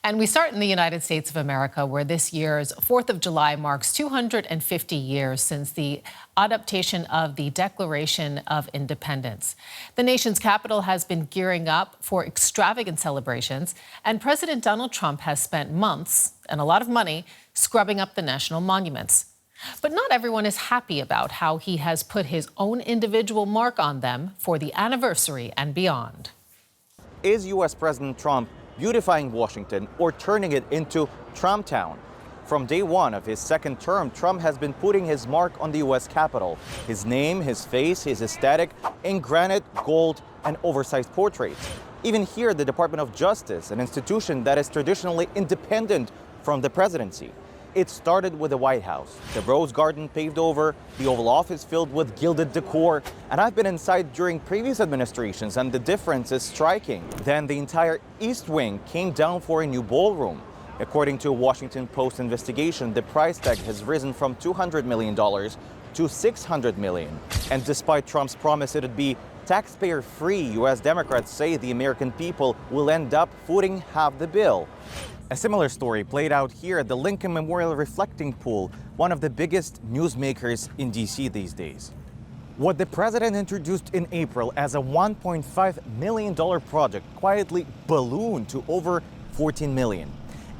And we start in the United States of America, where this year's 4th of July marks 250 years since the adoption of the Declaration of Independence. The nation's capital has been gearing up for extravagant celebrations, and President Donald Trump has spent months and a lot of money scrubbing up the national monuments. But not everyone is happy about how he has put his own individual mark on them for the anniversary and beyond. Is U.S. President Trump beautifying Washington or turning it into Trump Town? From day one of his second term, Trump has been putting his mark on the U.S. Capitol. His name, his face, his aesthetic in granite, gold, and oversized portraits. Even here, the Department of Justice, an institution that is traditionally independent from the presidency. It started with the White House, the Rose Garden paved over, the Oval Office filled with gilded decor, and I've been inside during previous administrations and the difference is striking. Then the entire East Wing came down for a new ballroom. According to a Washington Post investigation, the price tag has risen from $200 million to $600 million. And despite Trump's promise it'd be taxpayer-free, U.S. Democrats say the American people will end up footing half the bill. A similar story played out here at the Lincoln Memorial Reflecting Pool, one of the biggest newsmakers in D.C. these days. What the president introduced in April as a $1.5 million project quietly ballooned to over $14 million.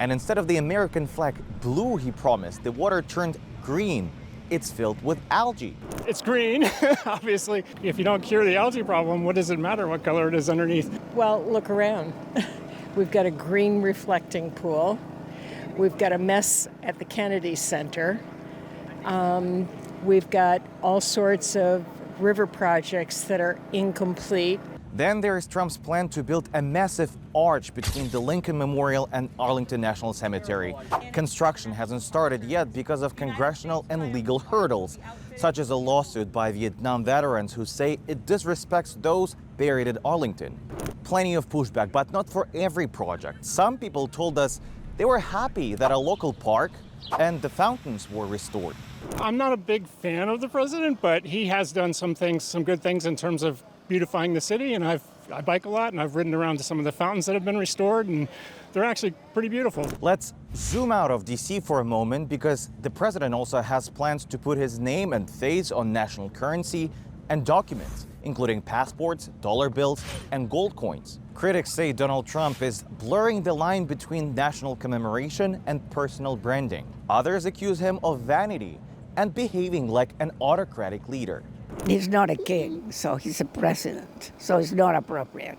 And instead of the American flag blue he promised, the water turned green. It's filled with algae. It's green, obviously. If you don't cure the algae problem, what does it matter what color it is underneath? Well, look around. We've got a green reflecting pool. We've got a mess at the Kennedy Center. We've got all sorts of river projects that are incomplete. Then there is Trump's plan to build a massive arch between the Lincoln Memorial and Arlington National Cemetery. Construction hasn't started yet because of congressional and legal hurdles, such as a lawsuit by Vietnam veterans who say it disrespects those buried at Arlington. Plenty of pushback, but not for every project. Some people told us they were happy that a local park and the fountains were restored. I'm not a big fan of the president, but he has done some good things in terms of beautifying the city, and I bike a lot, and I've ridden around to some of the fountains that have been restored, and they're actually pretty beautiful. Let's zoom out of D.C. for a moment, because the president also has plans to put his name and face on national currency and documents, including passports, dollar bills, and gold coins. Critics say Donald Trump is blurring the line between national commemoration and personal branding. Others accuse him of vanity and behaving like an autocratic leader. He's not a king, so he's a president, so it's not appropriate.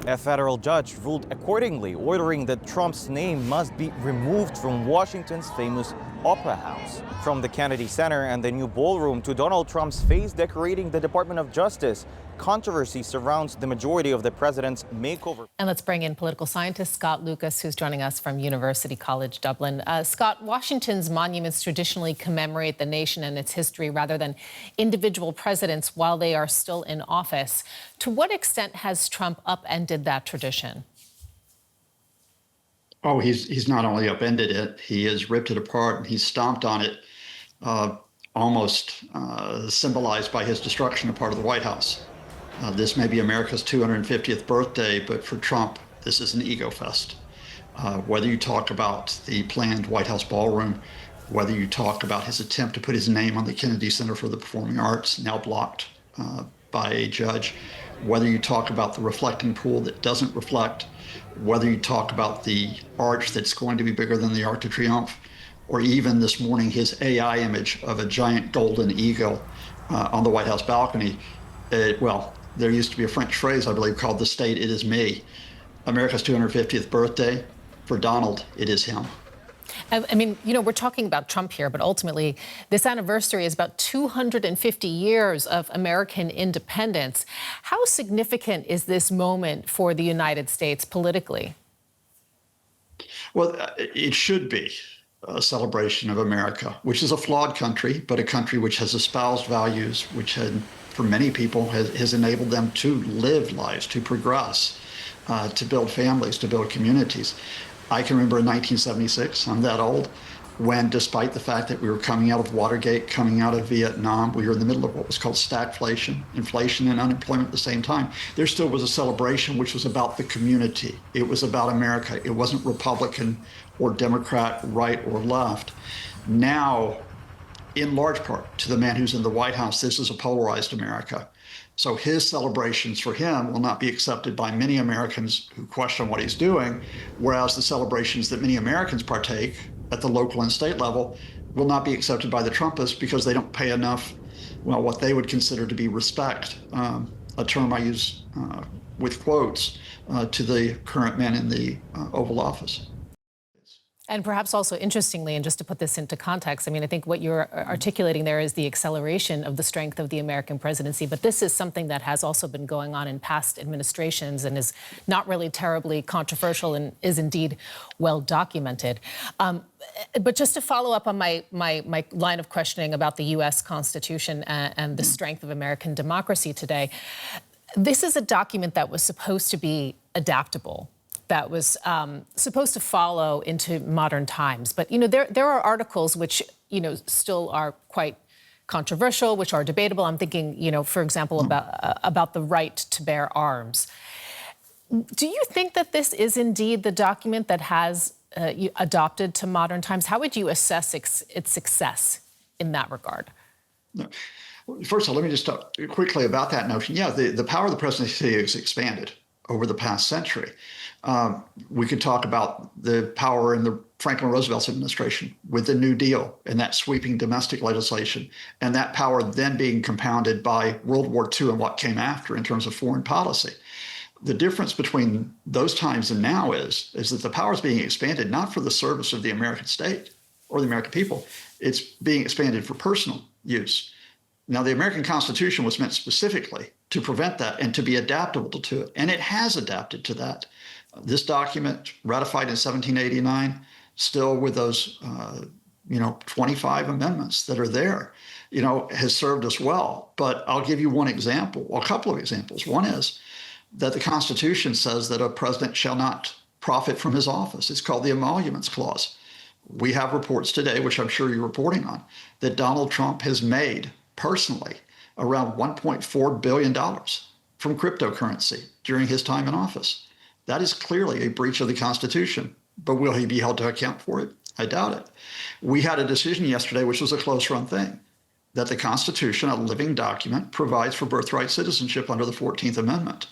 A federal judge ruled accordingly, ordering that Trump's name must be removed from Washington's famous Opera House. From the Kennedy Center and the new ballroom to Donald Trump's face decorating the Department of Justice, controversy surrounds the majority of the president's makeover. And let's bring in political scientist Scott Lucas, who's joining us from University College Dublin. Scott, Washington's monuments traditionally commemorate the nation and its history rather than individual presidents while they are still in office. To what extent has Trump upended that tradition? Oh, he's not only upended it, he has ripped it apart and he's stomped on it, almost symbolized by his destruction of part of the White House. This may be America's 250th birthday, but for Trump, this is an ego fest. Whether you talk about the planned White House ballroom, whether you talk about his attempt to put his name on the Kennedy Center for the Performing Arts, now blocked by a judge, whether you talk about the reflecting pool that doesn't reflect, whether you talk about the arch that's going to be bigger than the Arc de Triomphe, or even this morning his AI image of a giant golden eagle on the White House balcony. Well, there used to be a French phrase, I believe, called "the state, it is me." America's 250th birthday, for Donald, it is him. I mean, you know, we're talking about Trump here, but ultimately this anniversary is about 250 years of American independence. How significant is this moment for the United States politically? Well, it should be a celebration of America, which is a flawed country, but a country which has espoused values, which had, for many people, has enabled them to live lives, to progress, to build families, to build communities. I can remember in 1976, I'm that old, when, despite the fact that we were coming out of Watergate, coming out of Vietnam, we were in the middle of what was called stagflation, inflation and unemployment at the same time, there still was a celebration which was about the community. It was about America. It wasn't Republican or Democrat, right or left. Now, in large part, to the man who's in the White House, this is a polarized America. So his celebrations for him will not be accepted by many Americans who question what he's doing, whereas the celebrations that many Americans partake at the local and state level will not be accepted by the Trumpists because they don't pay enough, well, what they would consider to be respect, a term I use with quotes, to the current man in the Oval Office. And perhaps also interestingly, and just to put this into context, I mean, I think what you're articulating there is the acceleration of the strength of the American presidency. But this is something that has also been going on in past administrations and is not really terribly controversial and is indeed well documented. But just to follow up on my line of questioning about the U.S. Constitution and the strength of American democracy today, this is a document that was supposed to be adaptable, that was supposed to follow into modern times. But, you know, there are articles which, you know, still are quite controversial, which are debatable. I'm thinking, you know, for example, about the right to bear arms. Do you think that this is indeed the document that has adopted to modern times? How would you assess its success in that regard? No. First of all, let me just talk quickly about that notion. Yeah, the power of the presidency has expanded over the past century. We could talk about the power in the Franklin Roosevelt's administration with the New Deal and that sweeping domestic legislation, and that power then being compounded by World War II and what came after in terms of foreign policy. The difference between those times and now is that the power is being expanded not for the service of the American state or the American people. It's being expanded for personal use. Now, the American Constitution was meant specifically to prevent that and to be adaptable to it, and it has adapted to that. This document, ratified in 1789, still with those, 25 amendments that are there, has served us well. But I'll give you one example, or a couple of examples. One is that the Constitution says that a president shall not profit from his office. It's called the Emoluments Clause. We have reports today, which I'm sure you're reporting on, that Donald Trump has made personally around $1.4 billion from cryptocurrency during his time in office. That is clearly a breach of the Constitution, but will he be held to account for it? I doubt it. We had a decision yesterday, which was a close run thing, that the Constitution, a living document, provides for birthright citizenship under the 14th Amendment.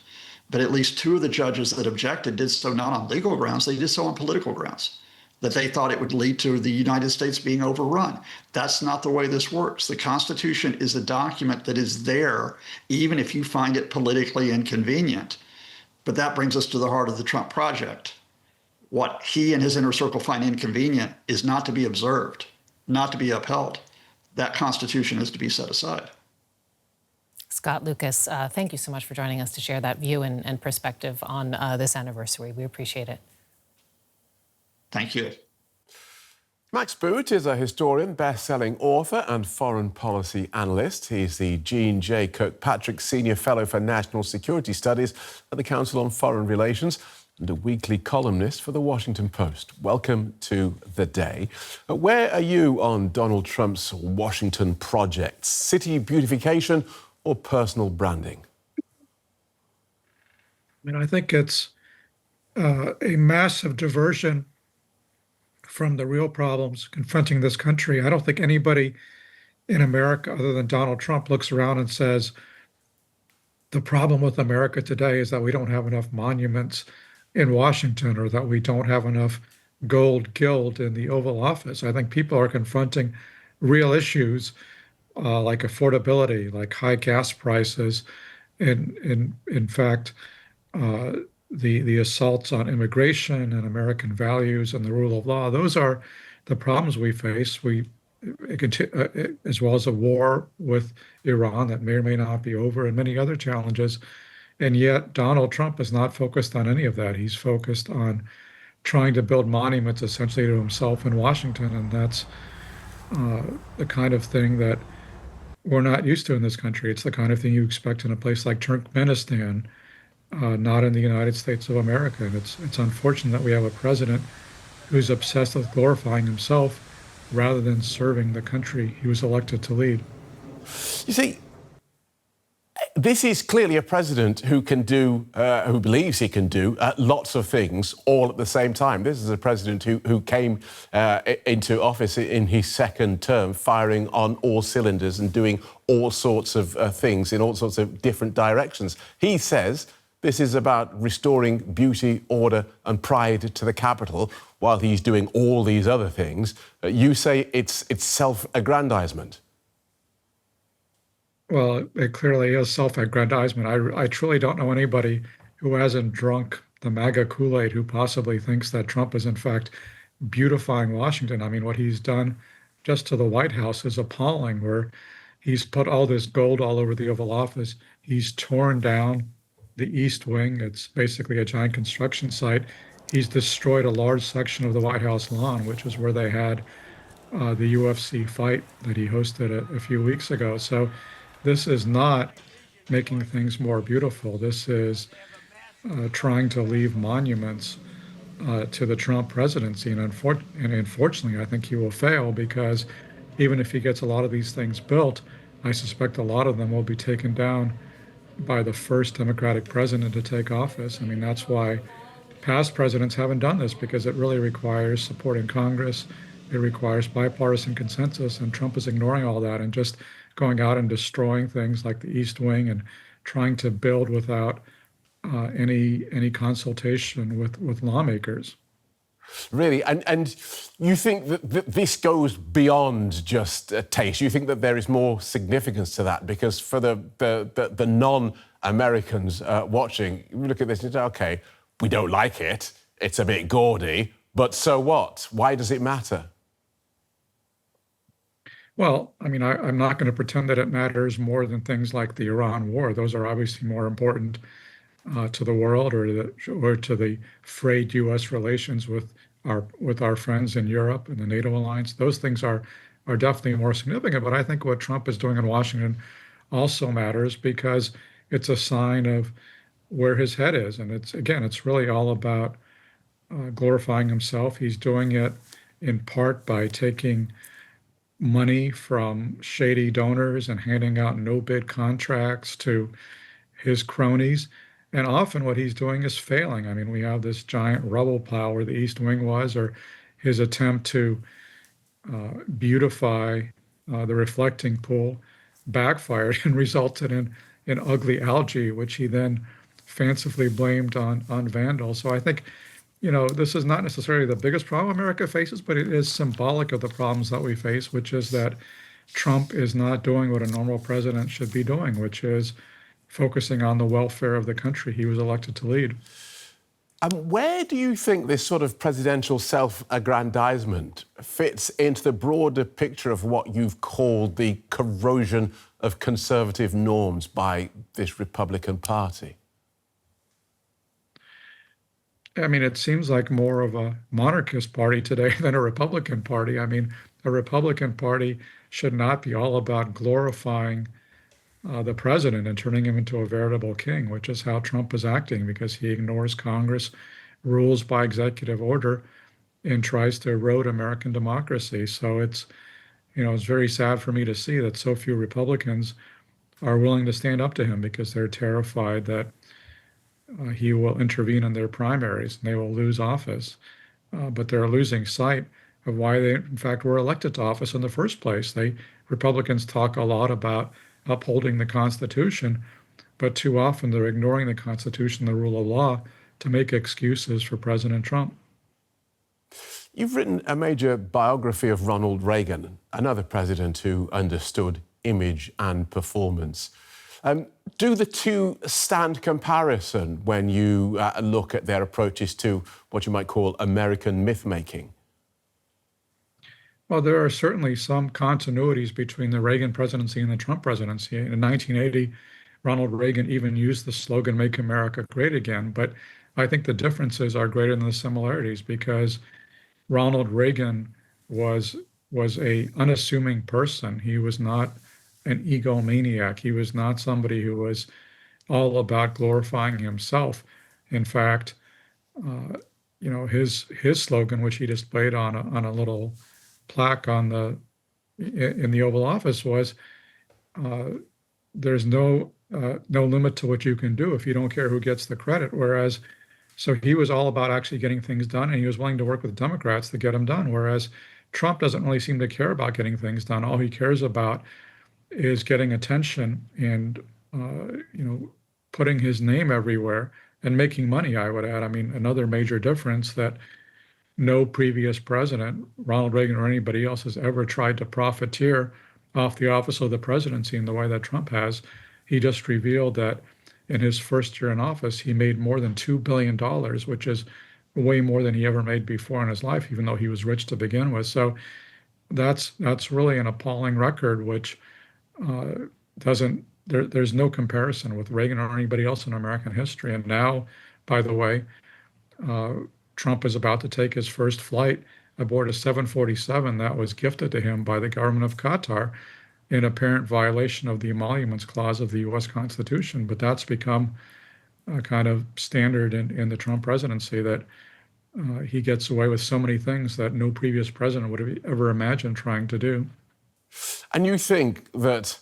But at least two of the judges that objected did so not on legal grounds, they did so on political grounds, that they thought it would lead to the United States being overrun. That's not the way this works. The Constitution is a document that is there, even if you find it politically inconvenient. But that brings us to the heart of the Trump project. What he and his inner circle find inconvenient is not to be observed, not to be upheld. That Constitution is to be set aside. Scott Lucas, thank you so much for joining us to share that view and perspective on this anniversary. We appreciate it. Thank you. Max Boot is a historian, best-selling author and foreign policy analyst. He's the Jean J. Kirkpatrick Senior Fellow for National Security Studies at the Council on Foreign Relations and a weekly columnist for The Washington Post. Welcome to The Day. Where are you on Donald Trump's Washington projects? City beautification or personal branding? I think it's a massive diversion from the real problems confronting this country. I don't think anybody in America other than Donald Trump looks around and says, the problem with America today is that we don't have enough monuments in Washington or that we don't have enough gold gilt in the Oval Office. I think people are confronting real issues like affordability, like high gas prices, and in fact, the assaults on immigration and American values and the rule of law. Those are the problems we face. As well as a war with Iran that may or may not be over, and many other challenges. And yet Donald Trump is not focused on any of that. He's focused on trying to build monuments essentially to himself in Washington. And that's the kind of thing that we're not used to in this country. It's the kind of thing you expect in a place like Turkmenistan, not in the United States of America. And it's unfortunate that we have a president who's obsessed with glorifying himself rather than serving the country he was elected to lead. You see, this is clearly a president who can do, who believes he can do lots of things all at the same time. This is a president who came into office in his second term, firing on all cylinders and doing all sorts of things in all sorts of different directions. He says this is about restoring beauty, order and pride to the capital while he's doing all these other things. You say it's self-aggrandizement. Well, it clearly is self-aggrandizement. I truly don't know anybody who hasn't drunk the MAGA Kool-Aid who possibly thinks that Trump is in fact beautifying Washington. I mean, what he's done just to the White House is appalling, where he's put all this gold all over the Oval Office. He's torn down the East Wing. It's basically a giant construction site. He's destroyed a large section of the White House lawn, which is where they had the UFC fight that he hosted a few weeks ago. So this is not making things more beautiful. This is trying to leave monuments to the Trump presidency. And unfortunately, I think he will fail, because even if he gets a lot of these things built, I suspect a lot of them will be taken down by the first Democratic president to take office. I mean, that's why past presidents haven't done this, because it really requires support in Congress. It requires bipartisan consensus, and Trump is ignoring all that and just going out and destroying things like the East Wing and trying to build without any consultation with lawmakers. Really, and you think that this goes beyond just a taste? You think that there is more significance to that? Because for the non-Americans watching, you look at this and say, okay, we don't like it, it's a bit gaudy, but so what? Why does it matter? Well, I mean, I'm not going to pretend that it matters more than things like the Iran war. Those are obviously more important to the world, or to the frayed U.S. relations with our friends in Europe and the NATO alliance. Those things are definitely more significant. But I think what Trump is doing in Washington also matters, because it's a sign of where his head is. And it's really all about glorifying himself. He's doing it in part by taking money from shady donors and handing out no-bid contracts to his cronies. And often what he's doing is failing. I mean, we have this giant rubble pile where the East Wing was, or his attempt to beautify the reflecting pool backfired and resulted in ugly algae, which he then fancifully blamed on vandals. So I think, this is not necessarily the biggest problem America faces, but it is symbolic of the problems that we face, which is that Trump is not doing what a normal president should be doing, which is focusing on the welfare of the country he was elected to lead. Where do you think this sort of presidential self-aggrandizement fits into the broader picture of what you've called the corrosion of conservative norms by this Republican Party? I mean, it seems like more of a monarchist party today than a Republican Party. I mean, a Republican Party should not be all about glorifying the president and turning him into a veritable king, which is how Trump is acting, because he ignores Congress, rules by executive order, and tries to erode American democracy. So it's very sad for me to see that so few Republicans are willing to stand up to him, because they're terrified that he will intervene in their primaries and they will lose office. But they're losing sight of why they, in fact, were elected to office in the first place. Republicans talk a lot about upholding the Constitution, but too often they're ignoring the Constitution, the rule of law, to make excuses for President Trump. You've written a major biography of Ronald Reagan, another president who understood image and performance. Do the two stand comparison when you look at their approaches to what you might call American myth-making? Well, there are certainly some continuities between the Reagan presidency and the Trump presidency. In 1980, Ronald Reagan even used the slogan, "Make America Great Again." But I think the differences are greater than the similarities, because Ronald Reagan was a unassuming person. He was not an egomaniac. He was not somebody who was all about glorifying himself. In fact, his slogan, which he displayed on a little plaque on in the Oval Office was, there's no limit to what you can do if you don't care who gets the credit. Whereas, so he was all about actually getting things done, and he was willing to work with Democrats to get them done. Whereas Trump doesn't really seem to care about getting things done. All he cares about is getting attention and putting his name everywhere and making money, I would add. I mean, another major difference that no previous president, Ronald Reagan or anybody else, has ever tried to profiteer off the office of the presidency in the way that Trump has. He just revealed that in his first year in office, he made more than $2 billion, which is way more than he ever made before in his life, even though he was rich to begin with. So that's really an appalling record, which there's no comparison with Reagan or anybody else in American history. And now, by the way, Trump is about to take his first flight aboard a 747 that was gifted to him by the government of Qatar in apparent violation of the emoluments clause of the U.S. Constitution. But that's become a kind of standard in the Trump presidency, that he gets away with so many things that no previous president would have ever imagined trying to do. And you think that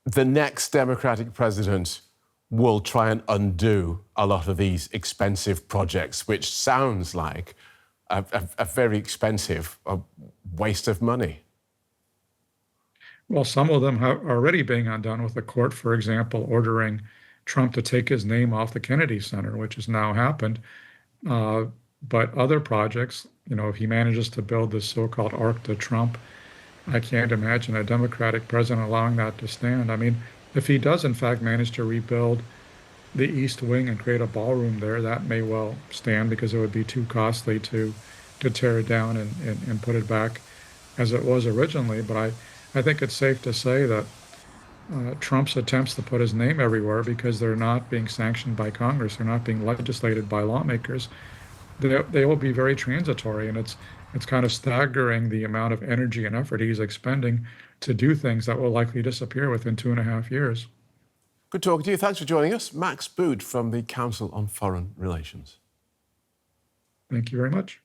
the next Democratic president will try and undo a lot of these expensive projects, which sounds like a very expensive waste of money? Well, some of them are already being undone, with the court, for example, ordering Trump to take his name off the Kennedy Center, which has now happened. But other projects, if he manages to build this so-called Arc de Trump, I can't imagine a Democratic president allowing that to stand. I mean, if he does, in fact, manage to rebuild the East Wing and create a ballroom there, that may well stand, because it would be too costly to tear it down and put it back as it was originally. But I think it's safe to say that Trump's attempts to put his name everywhere, because they're not being sanctioned by Congress, they're not being legislated by lawmakers, they will be very transitory. And it's kind of staggering the amount of energy and effort he's expending to do things that will likely disappear within 2.5 years. Good talking to you. Thanks for joining us. Max Boot from the Council on Foreign Relations. Thank you very much.